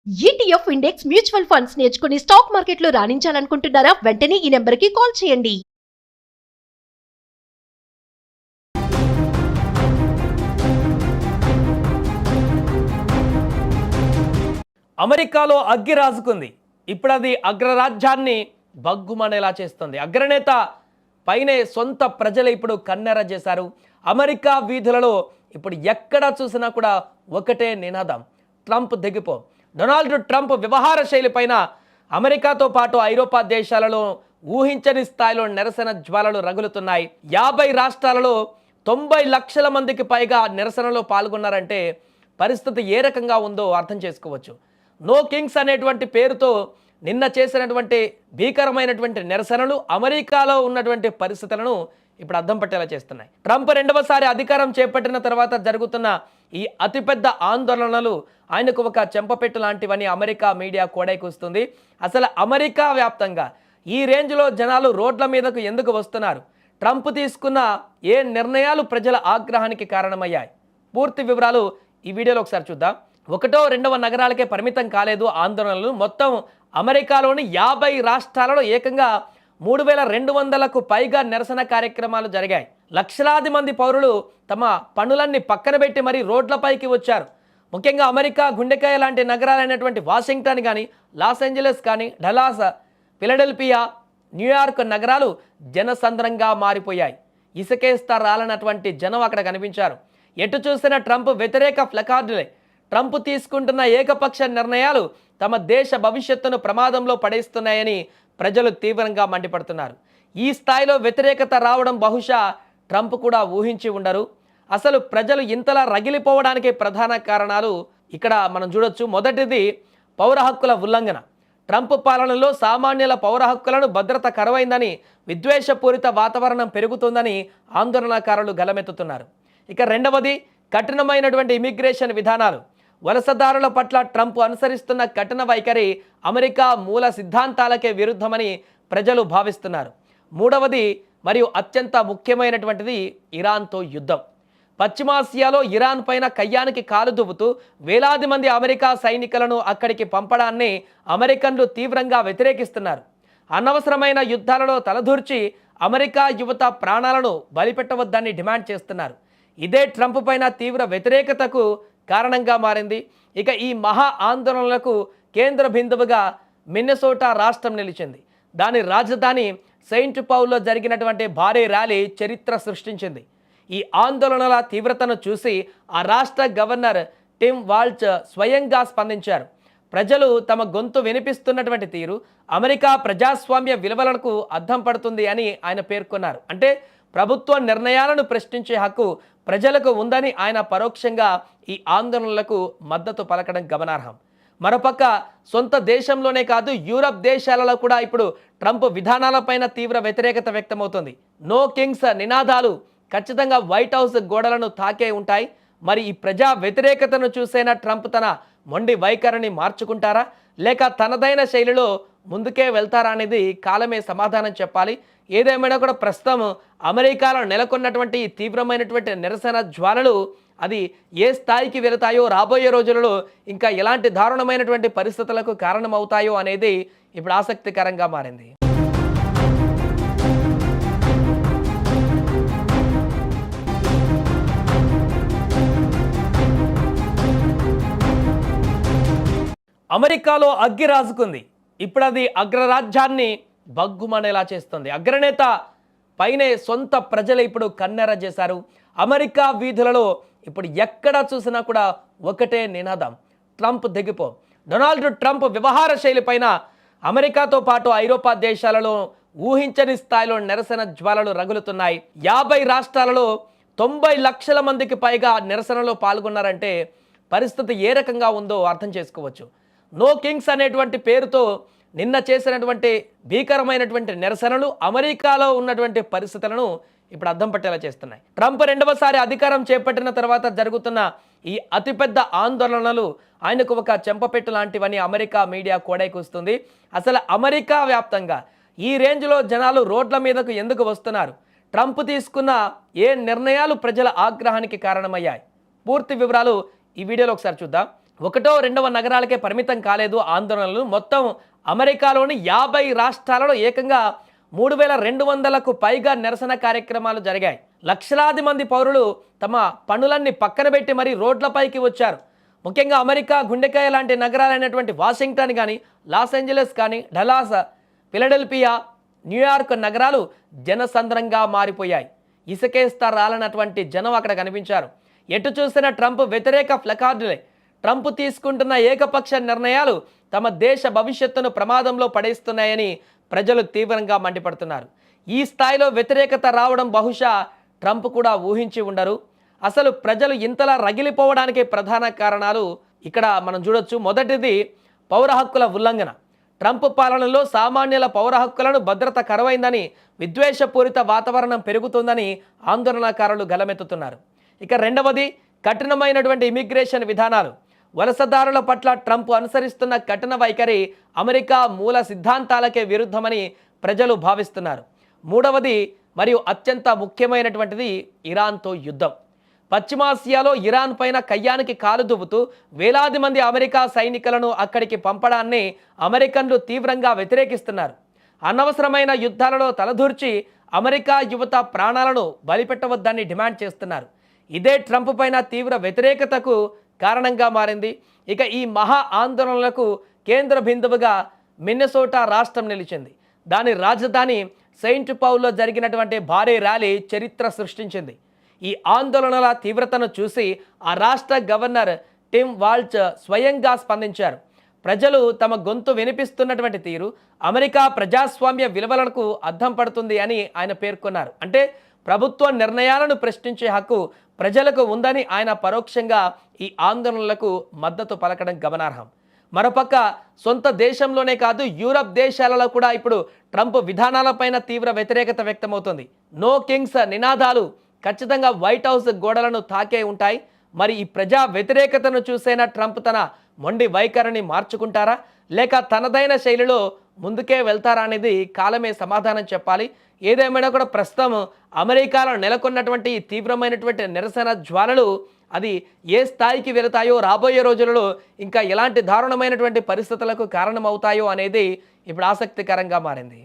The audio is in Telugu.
ఈటీఎఫ్ ఇండెక్స్ మ్యూచువల్ ఫండ్స్ నేర్చుకుని స్టాక్ మార్కెట్లో రాణించాలనుకుంటున్నారా? వెంటనే ఈ నెంబర్కి కాల్ చేయండి. అమెరికాలో అగ్గి రాజుకుంది. ఇప్పుడు అది అగ్రరాజ్యాన్ని బగ్గుమనేలా చేస్తుంది. అగ్రనేత పైనే సొంత ప్రజలు ఇప్పుడు కన్నెర చేశారు. అమెరికా వీధులలో ఇప్పుడు ఎక్కడ చూసినా కూడా ఒకటే నినాదం, ట్రంప్ దిగిపో. డొనాల్డ్ ట్రంప్ వ్యవహార శైలి పైన అమెరికాతో పాటు ఐరోపా దేశాలలో ఊహించని స్థాయిలో నిరసన జ్వాలలు రగులుతున్నాయి. 50 రాష్ట్రాలలో 90 లక్షల మందికి పైగా నిరసనలో పాల్గొన్నారంటే పరిస్థితి ఏ రకంగా ఉందో అర్థం చేసుకోవచ్చు. నో కింగ్స్ అనేటువంటి పేరుతో నిన్న చేసినటువంటి భీకరమైనటువంటి నిరసనలు అమెరికాలో ఉన్నటువంటి పరిస్థితులను ఇప్పుడు అర్థం పట్టేలా చేస్తున్నాయి. ట్రంప్ రెండవసారి అధికారం చేపట్టిన తర్వాత జరుగుతున్న ఈ అతిపెద్ద ఆందోళనలు ఆయనకు ఒక చెంపపెట్టు లాంటివని అమెరికా మీడియా కోడైకూస్తుంది. అసలు అమెరికా వ్యాప్తంగా ఈ రేంజ్లో జనాలు రోడ్ల మీదకు ఎందుకు వస్తున్నారు? ట్రంప్ తీసుకున్న ఏ నిర్ణయాలు ప్రజల ఆగ్రహానికి కారణమయ్యాయి? పూర్తి వివరాలు ఈ వీడియోలో ఒకసారి చూద్దాం. 1వ 2వ నగరాలకే పరిమితం కాలేదు ఆందోళనలు. మొత్తం అమెరికాలోని 50 రాష్ట్రాలలో ఏకంగా 3200కు పైగా నిరసన కార్యక్రమాలు జరిగాయి. లక్షలాది మంది పౌరులు తమ పనులన్నీ పక్కన పెట్టి మరీ రోడ్లపైకి వచ్చారు. ముఖ్యంగా అమెరికా గుండెకాయ లాంటి నగరాలైనటువంటి వాషింగ్టన్ కానీ, లాస్ ఏంజలస్ కానీ, డలాస్, ఫిలడెల్ఫియా, న్యూయార్క్ నగరాలు జనసంద్రంగా మారిపోయాయి. ఇసుకేస్తా రాలన్నటువంటి జనం అక్కడ కనిపించారు. ఎటు చూసిన ట్రంప్ వ్యతిరేక ప్లకార్డులే. ట్రంప్ తీసుకుంటున్న ఏకపక్ష నిర్ణయాలు తమ దేశ భవిష్యత్తును ప్రమాదంలో పడేస్తున్నాయని ప్రజలు తీవ్రంగా మండిపడుతున్నారు. ఈ స్థాయిలో వ్యతిరేకత రావడం బహుశా ట్రంప్ కూడా ఊహించి ఉండరు. అసలు ప్రజలు ఇంతలా రగిలిపోవడానికి ప్రధాన కారణాలు ఇక్కడ మనం చూడొచ్చు. మొదటిది పౌర హక్కుల ఉల్లంఘన. ట్రంప్ పాలనలో సామాన్యుల పౌర హక్కులను భద్రత కరువైందని, విద్వేషపూరిత వాతావరణం పెరుగుతుందని ఆందోళనకారులు గలమెత్తుతున్నారు. ఇక రెండవది కఠినమైనటువంటి ఇమిగ్రేషన్ విధానాలు. వలసదారుల పట్ల ట్రంప్ అనుసరిస్తున్న కఠిన వైఖరి అమెరికా మూల సిద్ధాంతాలకే విరుద్ధమని ప్రజలు భావిస్తున్నారు. మూడవది మరియు అత్యంత ముఖ్యమైనటువంటిది ఇరాన్తో యుద్ధం. పశ్చిమాసియాలో ఇరాన్ పైన కయ్యానికి కాలు దువ్వుతూ వేలాది మంది అమెరికా సైనికులను అక్కడికి పంపడాన్ని అమెరికన్లు తీవ్రంగా వ్యతిరేకిస్తున్నారు. అనవసరమైన యుద్ధాలలో తలదూర్చి అమెరికా యువత ప్రాణాలను బలిపెట్టవద్దని డిమాండ్ చేస్తున్నారు. ఇదే ట్రంప్ పైన తీవ్ర వ్యతిరేకతకు కారణంగా మారింది. ఇక ఈ మహా ఆందోళనలకు కేంద్ర బిందువుగా మిన్నెసోటా రాష్ట్రం నిలిచింది. దాని రాజధాని సెయింట్ పౌల్లో జరిగినటువంటి భారీ ర్యాలీ చరిత్ర సృష్టించింది. ఈ ఆందోళనల తీవ్రతను చూసి ఆ రాష్ట్ర గవర్నర్ టిమ్ వాల్చ్ స్వయంగా స్పందించారు. ప్రజలు తమ గొంతు వినిపిస్తున్నటువంటి తీరు అమెరికా ప్రజాస్వామ్య విలువలకు అద్దం పడుతుంది అని ఆయన పేర్కొన్నారు. అంటే ప్రభుత్వ నిర్ణయాలను ప్రశ్నించే హక్కు ప్రజలకు ఉందని ఆయన పరోక్షంగా ఈ ఆందోళనలకు మద్దతు పలకడం గమనార్హం. మరోపక్క సొంత దేశంలోనే కాదు యూరప్ దేశాలలో కూడా ఇప్పుడు ట్రంప్ విధానాలపైన తీవ్ర వ్యతిరేకత వ్యక్తమవుతుంది. నో కింగ్స్ నినాదాలు ఖచ్చితంగా వైట్ హౌస్ గోడలను తాకే ఉంటాయి. మరి ఈ ప్రజా వ్యతిరేకతను చూసైనా ట్రంప్ తన మొండి వైఖరిని మార్చుకుంటారా, లేక తనదైన శైలిలో ముందుకే వెళ్తారా అనేది కాలమే సమాధానం చెప్పాలి. ఏదేమైనా కూడా ప్రస్తుతం అమెరికాలో నెలకొన్నటువంటి తీవ్రమైనటువంటి నిరసన జ్వాలలు అది ఏ స్థాయికి వెళతాయో, రాబోయే రోజులలో ఇంకా ఎలాంటి దారుణమైనటువంటి పరిస్థితులకు కారణమవుతాయో అనేది ఇప్పుడు ఆసక్తికరంగా మారింది. అమెరికాలో అగ్గి రాజుకుంది. ఇప్పుడు అది అగ్రరాజ్యాన్ని బగ్గుమనేలా చేస్తుంది. అగ్రనేత పైనే సొంత ప్రజలు ఇప్పుడు కన్నెర చేశారు. అమెరికా వీధులలో ఇప్పుడు ఎక్కడ చూసినా కూడా ఒకటే నినాదం, ట్రంప్ దిగిపో. డొనాల్డ్ ట్రంప్ వ్యవహార శైలి పైన అమెరికాతో పాటు ఐరోపా దేశాలలో ఊహించని స్థాయిలో నిరసన జ్వాలలు రగులుతున్నాయి. 50 రాష్ట్రాలలో 90 లక్షల మందికి పైగా నిరసనలో పాల్గొన్నారంటే పరిస్థితి ఏ రకంగా ఉందో అర్థం చేసుకోవచ్చు. నో కింగ్స్ అనేటువంటి పేరుతో నిన్న చేసినటువంటి భీకరమైనటువంటి నిరసనలు అమెరికాలో ఉన్నటువంటి పరిస్థితులను ఇప్పుడు అర్థం పట్టేలా చేస్తున్నాయి. ట్రంప్ రెండవసారి అధికారం చేపట్టిన తర్వాత జరుగుతున్న ఈ అతిపెద్ద ఆందోళనలు ఆయనకు ఒక చెంపపెట్టు లాంటివని అమెరికా మీడియా కోడైకూస్తుంది. అసలు అమెరికా వ్యాప్తంగా ఈ రేంజ్లో జనాలు రోడ్ల మీదకు ఎందుకు వస్తున్నారు? ట్రంప్ తీసుకున్న ఏ నిర్ణయాలు ప్రజల ఆగ్రహానికి కారణమయ్యాయి? పూర్తి వివరాలు ఈ వీడియోలో ఒకసారి చూద్దాం. ఒకటో రెండవ నగరాలకే పరిమితం కాలేదు ఆందోళనలు. మొత్తం అమెరికాలోని 50 రాష్ట్రాలలో ఏకంగా 3200కు పైగా నిరసన కార్యక్రమాలు జరిగాయి. లక్షలాది మంది పౌరులు తమ పనులన్నీ పక్కన పెట్టి మరీ రోడ్లపైకి వచ్చారు. ముఖ్యంగా అమెరికా గుండెకాయ లాంటి నగరాలైనటువంటి వాషింగ్టన్ కానీ, లాస్ ఏంజలస్ కానీ, డలాస్, ఫిలడెల్ఫియా, న్యూయార్క్ నగరాలు జనసంద్రంగా మారిపోయాయి. ఇసుకేస్తా రాలనటువంటి జనం అక్కడ కనిపించారు. ఎటు చూసినా ట్రంప్ వ్యతిరేక ప్లకార్డులే. ట్రంప్ తీసుకుంటున్న ఏకపక్ష నిర్ణయాలు తమ దేశ భవిష్యత్తును ప్రమాదంలో పడేస్తున్నాయని ప్రజలు తీవ్రంగా మండిపడుతున్నారు. ఈ స్థాయిలో వ్యతిరేకత రావడం బహుశా ట్రంప్ కూడా ఊహించి ఉండరు. అసలు ప్రజలు ఇంతలా రగిలిపోవడానికి ప్రధాన కారణాలు ఇక్కడ మనం చూడొచ్చు. మొదటిది పౌర హక్కుల ఉల్లంఘన. ట్రంప్ పాలనలో సామాన్యుల పౌర హక్కులను భద్రత కరువైందని, విద్వేషపూరిత వాతావరణం పెరుగుతుందని ఆందోళనకారులు గలమెత్తుతున్నారు. ఇక రెండవది కఠినమైనటువంటి ఇమిగ్రేషన్ విధానాలు. వలసదారుల పట్ల ట్రంప్ అనుసరిస్తున్న కఠిన వైఖరి అమెరికా మూల సిద్ధాంతాలకే విరుద్ధమని ప్రజలు భావిస్తున్నారు. మూడవది మరియు అత్యంత ముఖ్యమైనటువంటిది ఇరాన్తో యుద్ధం. పశ్చిమాసియాలో ఇరాన్ పైన కయ్యానికి కాలు దువ్వుతూ వేలాది మంది అమెరికా సైనికులను అక్కడికి పంపడాన్ని అమెరికన్లు తీవ్రంగా వ్యతిరేకిస్తున్నారు. అనవసరమైన యుద్ధాలలో తలదూర్చి అమెరికా యువత ప్రాణాలను బలిపెట్టవద్దని డిమాండ్ చేస్తున్నారు. ఇదే ట్రంప్ పైన తీవ్ర వ్యతిరేకతకు కారణంగా మారింది. ఇక ఈ మహా ఆందోళనలకు కేంద్ర బిందువుగా మిన్నెసోటా రాష్ట్రం నిలిచింది. దాని రాజధాని సెయింట్ పౌల్లో జరిగినటువంటి భారీ ర్యాలీ చరిత్ర సృష్టించింది. ఈ ఆందోళనల తీవ్రతను చూసి ఆ రాష్ట్ర గవర్నర్ టిమ్ వాల్చ్ స్వయంగా స్పందించారు. ప్రజలు తమ గొంతు వినిపిస్తున్నటువంటి తీరు అమెరికా ప్రజాస్వామ్య విలువలకు అద్దం పడుతుంది అని ఆయన పేర్కొన్నారు. అంటే ప్రభుత్వ నిర్ణయాలను ప్రశ్నించే హక్కు ప్రజలకు ఉందని ఆయన పరోక్షంగా ఈ ఆందోళనలకు మద్దతు పలకడం గమనార్హం. మరోపక్క సొంత దేశంలోనే కాదు యూరప్ దేశాలలో కూడా ఇప్పుడు ట్రంప్ విధానాలపైన తీవ్ర వ్యతిరేకత వ్యక్తమవుతుంది. నో కింగ్స్ నినాదాలు ఖచ్చితంగా వైట్ హౌస్ గోడలను తాకే ఉంటాయి. మరి ఈ ప్రజా వ్యతిరేకతను చూసైనా ట్రంప్ తన మొండి వైఖరిని మార్చుకుంటారా, లేక తనదైన శైలిలో ముందుకే వెళ్తారా అనేది కాలమే సమాధానం చెప్పాలి. ఏదేమైనా కూడా ప్రస్తుతం అమెరికాలో నెలకొన్నటువంటి తీవ్రమైనటువంటి నిరసన జ్వాలలు అది ఏ స్థాయికి వెళతాయో, రాబోయే రోజులలో ఇంకా ఎలాంటి దారుణమైనటువంటి పరిస్థితులకు కారణమవుతాయో అనేది ఇప్పుడు ఆసక్తికరంగా మారింది.